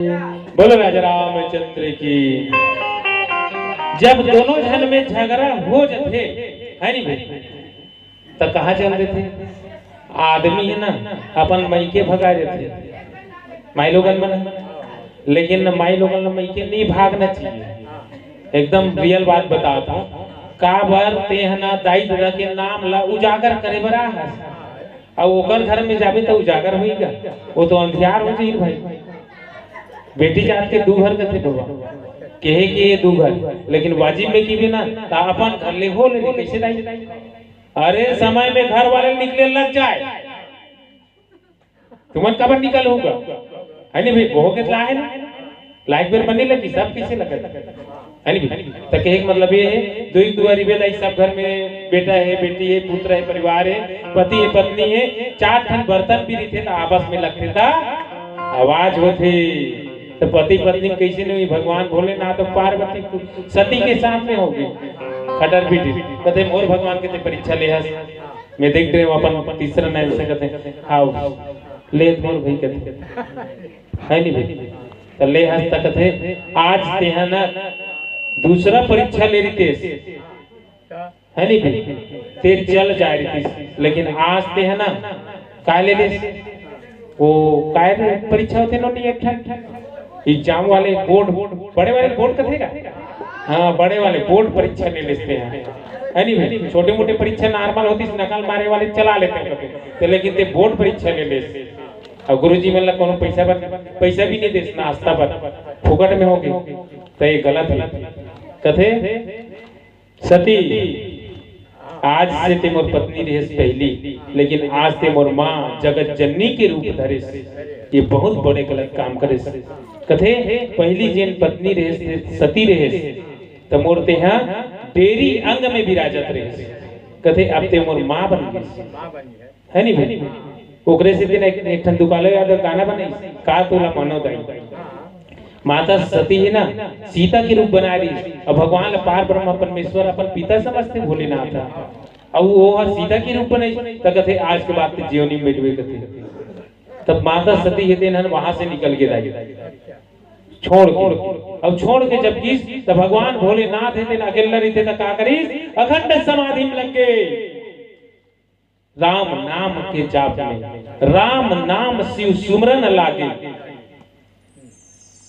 बोलो राजा रामचंद्र की। जब दोनों जन में झगड़ा हो जाते है नहीं भाई, तो कहाँ चलते थे? आदमी है ना अपन मायके भगा देते माई लोगन में, लेकिन माई लोगन मायके नहीं भागना चाहिए। एकदम रियल बात बताता हूँ। का बार ते है ना दाई दादा के नाम ला उजागर करे बरा है, और ओकर घर में जाबे तो उजागर होइगा, वो तो अंधियार हो जाई भाई। बेटी जात के दू घर कथे बाबा कहे कि ये दू घर, लेकिन वाजिब में की भी ना ता अपन घर ले हो ले कैसे दाई। अरे समय में घर वाले निकले लग जाए तुमन कब निकल होगा है नहीं भाई। बहु के लाए ना लाइक बेर बनने लगी सब किसे लगा है नहीं भाई। तो कहे का मतलब ये है दो एक दुआरी बेटा सब घर में बेटा है बेटी है पुत्र है परिवार है पति है पत्नी है, चार ठन बर्तन भी थे तो आपस में लगते था आवाज होती। तो पति पत्नी कैसे नहीं भगवान भोलेनाथ तो पार्वती सती के साथ में होगी खटर पीटी कहते मोर भगवान कहते परीक्षा ले हस मैं देख रहे हूँ अपन तीसरा नाम से कहते हाउ ले मोर भाई कहते है नहीं भाई। तो ले हस तक कहते आज ते है ना दूसरा परीक्षा ले रही थे है नहीं भाई, तेर चल जा रही थी, लेकिन आज ते है ना काय ले वो काय परीक्षा होते नो नहीं एक एग्जाम वाले बोर्ड बड़े वाले बोर्ड कथे का हाँ बड़े वाले बोर्ड परीक्षा ले लेते हैं है नहीं भाई। छोटे मोटे परीक्षा नॉर्मल होती नकल मारे वाले चला लेते हैं तो, लेकिन ते बोर्ड परीक्षा ले लेते और गुरुजी मतलब कोनो पैसा भी नहीं देना आस्था पर फुकट में होगी तो ये गलत है। कथे सती आज से ते मोर पत्नी रहे पहली, लेकिन आज ते मोर माँ जगत जननी के रूप धरे, ये बहुत बड़े गलत काम करे। कथे पहली जेन पत्नी रहे सती रहे तो मोर ते यहाँ डेरी अंग में विराजत रहे, कथे अब ते मोर माँ बन गई है नहीं भाई। ओकरे से तेन एक ठन दुकाले याद गाना बने का तोला मनोदय माता सती है ना सीता के रूप बना रही और भगवान पार ब्रह्म परमेश्वर अपन पिता समझते भोलेनाथ और वो सीता के रूप बनाई तो कथे आज के बाद जीवनी में डूबे कथे। तब माता सती है तेन वहां से निकल के आई छोड़ के, अब छोड़ के जब गीस तो भगवान भोलेनाथ है तेन अकेला रही थे तो का करी अखंड समाधि में लग गए राम नाम के जाप में, राम नाम शिव सुमरन लागे।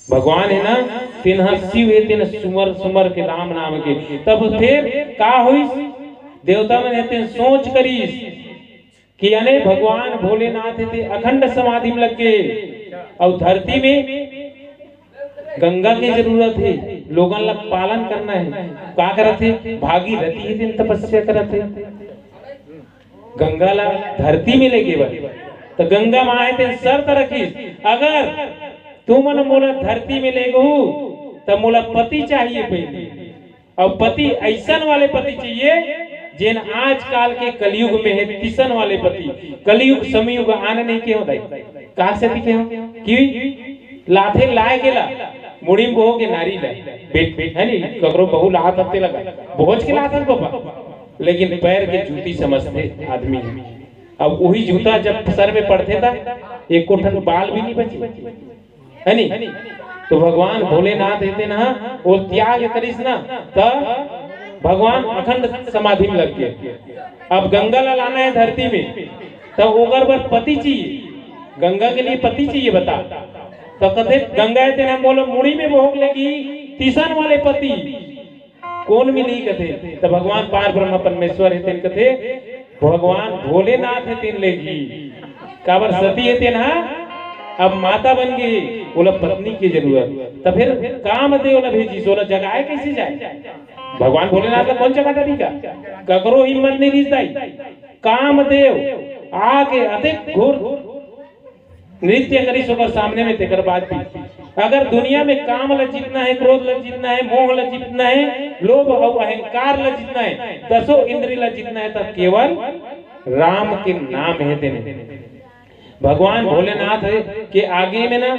भगवान है ना तेन शिव है तेन सुमर सुमर के राम नाम के, तब फिर का हुई देवता में रहते सोच करी कि अने भगवान भोलेनाथ थे अखंड समाधि में लग के और धरती में गंगा की जरूरत है, लोगों का पालन करना है। का करते भागीरथी है दिन तपस्या करते गंगा ला धरती में लेके बल तो गंगा माँ है तेन शर्त रखी अगर तुम मोला धरती में ले गो तब मोला पति चाहिए पहले, और पति ऐसा वाले पति चाहिए जिन आज काल के कलयुग में है तिसन वाले पति। कलयुग समयुग आने नहीं के होता कहा से दिखे हो कि लाथे लाए गेला मुड़ी में बहो के नारी ला बेट बेट है नहीं ककरो बहु लात हफ्ते लगा पहुंच के लात बाबा, लेकिन पैर के जूती समझते आदमी। अब वही जूता जब सर में पड़ते था एक कोठन बाल भी नहीं बचे है नहीं। तो भगवान भोलेनाथ रहते ना वो त्याग करिस ना तो भगवान अखंड समाधि में लग गए। अब गंगा ला लाना है धरती में तो ओकर पर पति चाहिए, गंगा के लिए पति चाहिए बता। तो कहते गंगा है तेना बोलो मुड़ी में भोग लगी तीसन वाले पति कौन मिली कहते तो भगवान पार ब्रह्म परमेश्वर है तेन कहते भगवान भोलेनाथ है तेन लेगी काबर सती है तेन अब माता बन गई बोला पत्नी की जरूरत तो फिर काम दे ना भेजी सोला जगाए कैसे जाए। भगवान भोलेनाथ का कौन जगह तरीका ककरो हिम्मत नहीं रिश्ताई काम देव आके अधिक घोर नृत्य करी सोकर सामने में तेकर बाद भी अगर दुनिया में काम ला जीतना है क्रोध ला जीतना है मोह ला जीतना है लोभ और अहंकार ला जीतना है दसों इंद्रिय ला जीतना है तब केवल राम के नाम है तेने। भगवान भोलेनाथ है के आगे में ना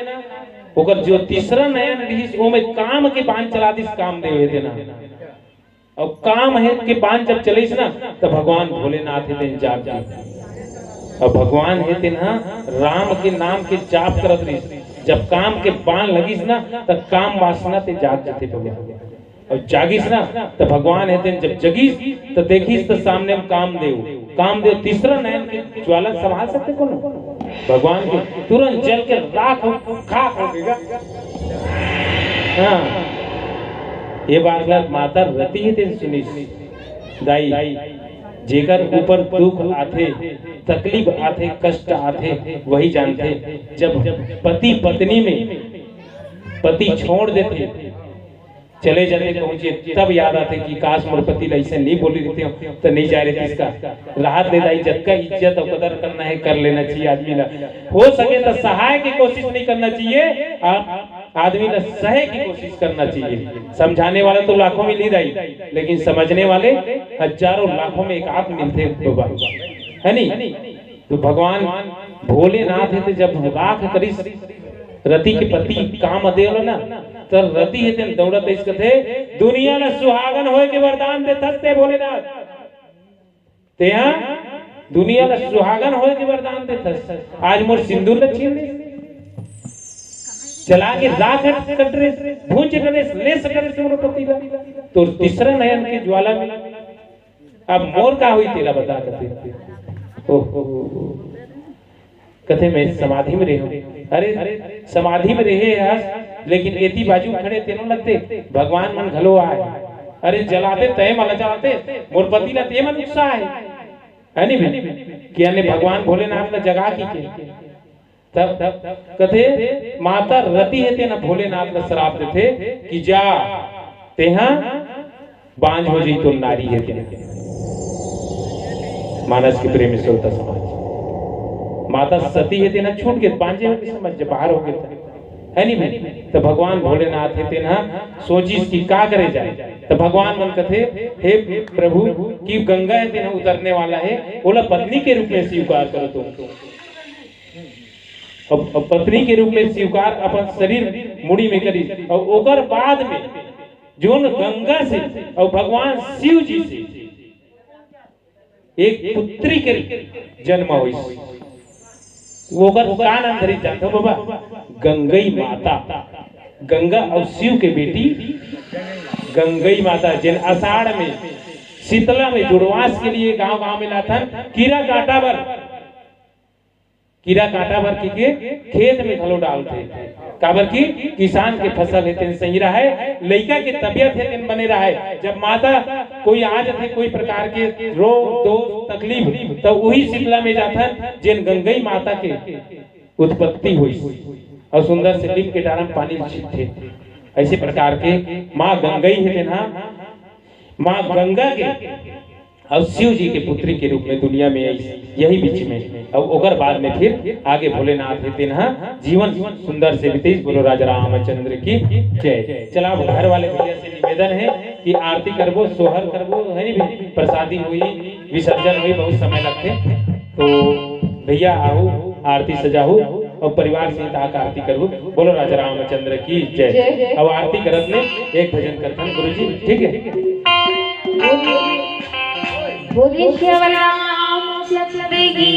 ओकर जो तीसरा नयन रही वो में काम के बाण चला दिस काम देव देना और काम है के बाण जब चलिस ना तो भगवान भोलेनाथ है तेन जाप और भगवान है तेन राम के नाम के जाप करत रही जब काम के बाण लगिस ना तो काम वासना ते जाग जाते भगवान, और जागिस ना तो भगवान है जब जगिस तो देखिस तो सामने में कामदेव तीसरा नयन की ज्वाला संभाल सकते कौन भगवान के, तुरंत जल के राख खाक हो गएगा। हाँ ये बात माता रति है तेन सुनी दाई, जेकर ऊपर दुख आथे, तकलीफ आथे, कष्ट आथे, वही जानते। जब पति पत्नी में पति छोड़ देते, चले जाते पहुंचे, तब याद आते कि काश मोर पति ऐसे नहीं बोली रहते हो तो नहीं जा रहे। इसका राहत दे दाई, जब का इज्जत और कदर करना है कर लेना चाहिए आदमी ना। हो सके तो सहाय की कोशिश नहीं करना चाहिए, आदमी ने सहे की कोशिश करना चाहिए। समझाने वाला तो लाखों में नहीं दाई, लेकिन समझने वाले हजारों लाखों में एक आध मिलते है नहीं। तो भगवान भोलेनाथ है, जब राख करी रति के पति काम देलो ना तो रति है तेन दौड़त इस कथे दुनिया ना सुहागन होए के वरदान दे थस्ते भोलेनाथ ते यहाँ दुनिया ना सुहागन होए के वरदान दे थस। आज मोर सिंदूर न छीन चला के राख कट रे भूंज रे ले सकर से पति तो तीसरा नयन की ज्वाला में अब मोर का हुई तेरा बता कथे ओहो कथे मैं समाधि में रहे। अरे समाधि में रहे हस, लेकिन एती बाजू खड़े तेनो लगते भगवान मन घलो आए। अरे जलाते तय मला जलाते मोर पति ला ते मन उत्साह है नहीं कि यानी भगवान भोलेनाथ ला जगा की के तब कथे माता रति है ते ना भोलेनाथ ला श्राप देते कि जा तेहा बांझ हो जी तो नारी है ते मानस के प्रेमी श्रोता समाज माता सती है तेना छूट गए बांझे हो समझ बाहर हो गए है नहीं भाई। तो भगवान भोलेनाथ है तेना सोची इसकी का करे जाए तो भगवान मन कथे हे प्रभु की गंगा है तेना उतरने वाला है, बोला पत्नी के रूप में स्वीकार करो तुम। अब पत्नी के रूप में स्वीकार अपन शरीर मुड़ी में करी और ओकर बाद में जोन गंगा से और भगवान शिव जी से एक पुत्री के जन्म हुई। वो कान अंधरी जानते हो बाबा, गंगई माता, गंगा और शिव के बेटी गंगई माता जिन आषाढ़ में शीतला में जुड़वास के लिए गांव गांव में लाथन कीड़ा कांटा भर के खेत में घलो डालते काबर की किसान के फसल है तेन सही रहा है, लड़का के तबियत है तेन बने रहा है। जब माता कोई आ जाते कोई प्रकार के रोग दोष तकलीफ तो वही शीतला में जाता जिन गंगई माता के उत्पत्ति हुई और सुंदर से लिप के डारा में पानी छिटते। ऐसे प्रकार के माँ गंगई है तेना माँ गंगा के और शिव जी के पुत्री के रूप में दुनिया में यही बीच में और ओकर बाद में फिर आगे भोलेनाथ है तेना जीवन सुंदर से बीते। बोलो राजा रामचंद्र की जय। चला घर वाले भैया से निवेदन है कि आरती करबो सोहर करबो है नहीं, प्रसादी हुई विसर्जन हुई बहुत समय लगते तो भैया आओ आरती सजाओ और परिवार सहित आकर आरती करो। बोलो राजा रामचंद्र की जय। अब आरती करत ने एक भजन करतन गुरुजी ठीक है। बोलिए श्री राम चंद्र की